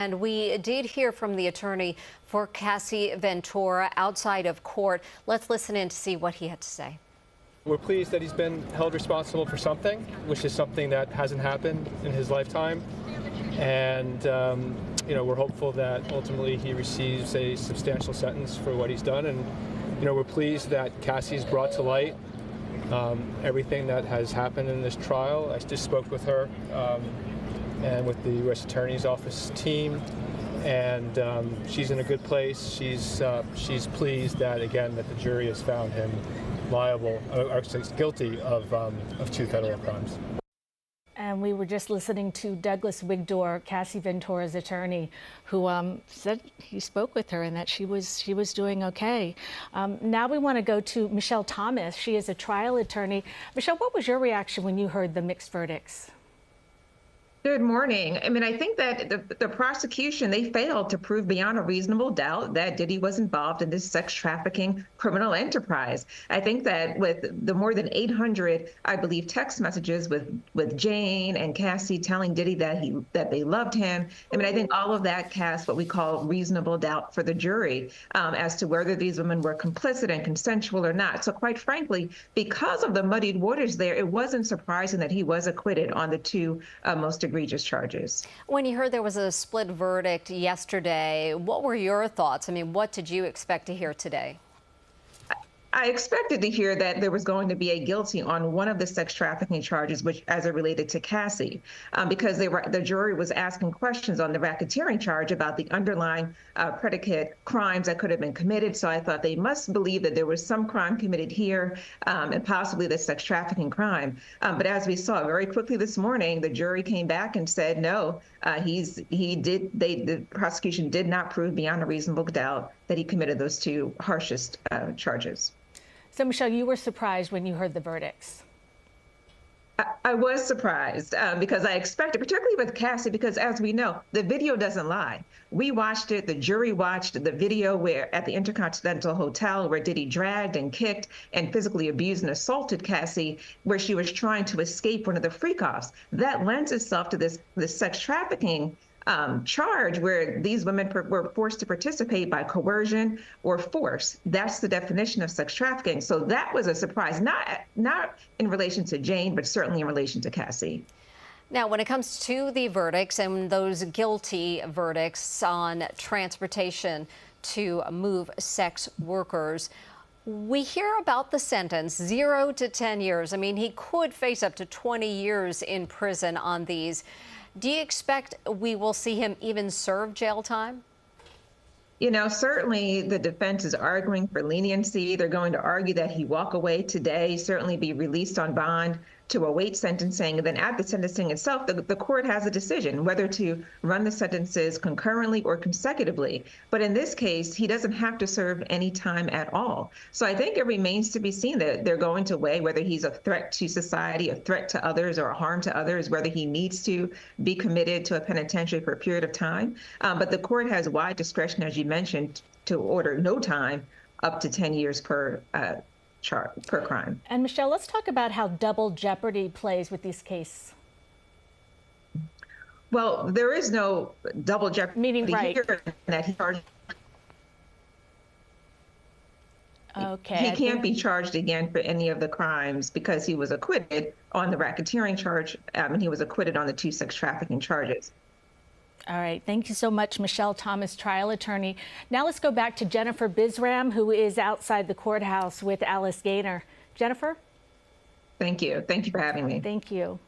And we did hear from the attorney for Cassie Ventura outside of court. Let's listen in to see what he had to say. We're pleased that he's been held responsible for something, which is something that hasn't happened in his lifetime. And, we're hopeful that ultimately he receives a substantial sentence for what he's done. And, we're pleased that Cassie's brought to light everything that has happened in this trial. I just spoke with her and with the U.S. Attorney's Office team, and she's in a good place. She's pleased that, again, that the jury has found him liable, or guilty of 2 federal crimes. And we were just listening to Douglas Wigdor, Cassie Ventura's attorney, who said he spoke with her and that she was doing okay. Now we want to go to Michelle Thomas. She is a trial attorney. Michelle, what was your reaction when you heard the mixed verdicts? Good morning. I mean, I think that the prosecution, they failed to prove beyond a reasonable doubt that Diddy was involved in this sex trafficking criminal enterprise. I think that with the more than 800, I believe, text messages with Jane and Cassie telling Diddy that they loved him, I mean, I think all of that casts what we call reasonable doubt for the jury as to whether these women were complicit and consensual or not. So quite frankly, because of the muddied waters there, it wasn't surprising that he was acquitted on the 2 most egregious charges. When you heard there was a split verdict yesterday, what were your thoughts? I mean, what did you expect to hear today? I expected to hear that there was going to be a guilty on one of the sex trafficking charges, which as it related to Cassie, because the jury was asking questions on the racketeering charge about the underlying predicate crimes that could have been committed. So I thought they must believe that there was some crime committed here and possibly the sex trafficking crime. But as we saw very quickly this morning, the jury came back and said, no, the prosecution did not prove beyond a reasonable doubt that he committed those 2 harshest charges. So, Michelle, you were surprised when you heard the verdicts. I was surprised because I expected, particularly with Cassie, because as we know, the video doesn't lie. We watched it, the jury watched the video where at the Intercontinental Hotel where Diddy dragged and kicked and physically abused and assaulted Cassie, where she was trying to escape one of the freak-offs. That lends itself to this sex trafficking charge where these women were forced to participate by coercion or force. That's the definition of sex trafficking. So that was a surprise, not in relation to Jane, but certainly in relation to Cassie. Now, when it comes to the verdicts and those guilty verdicts on transportation to move sex workers, we hear about the sentence, 0 to 10 years. I mean, he could face up to 20 years in prison on these. Do you expect we will see him even serve jail time? Certainly the defense is arguing for leniency. They're going to argue that he walk away today, certainly be released on bond to await sentencing. And then at the sentencing itself, the court has a decision whether to run the sentences concurrently or consecutively. But in this case, he doesn't have to serve any time at all. So I think it remains to be seen that they're going to weigh whether he's a threat to society, a threat to others, or a harm to others, whether he needs to be committed to a penitentiary for a period of time. But the court has wide discretion, as you mentioned, to order no time up to 10 years per crime. And Michelle, let's talk about how double jeopardy plays with these cases. Well, there is no double jeopardy. Meaning, right. Here that he charged. Okay. He can't be charged again for any of the crimes because he was acquitted on the racketeering charge, and he was acquitted on the 2 sex trafficking charges. All right. Thank you so much, Michelle Thomas, trial attorney. Now let's go back to Jennifer Bisram, who is outside the courthouse with Alice Gaynor. Jennifer? Thank you. Thank you for having me. Thank you.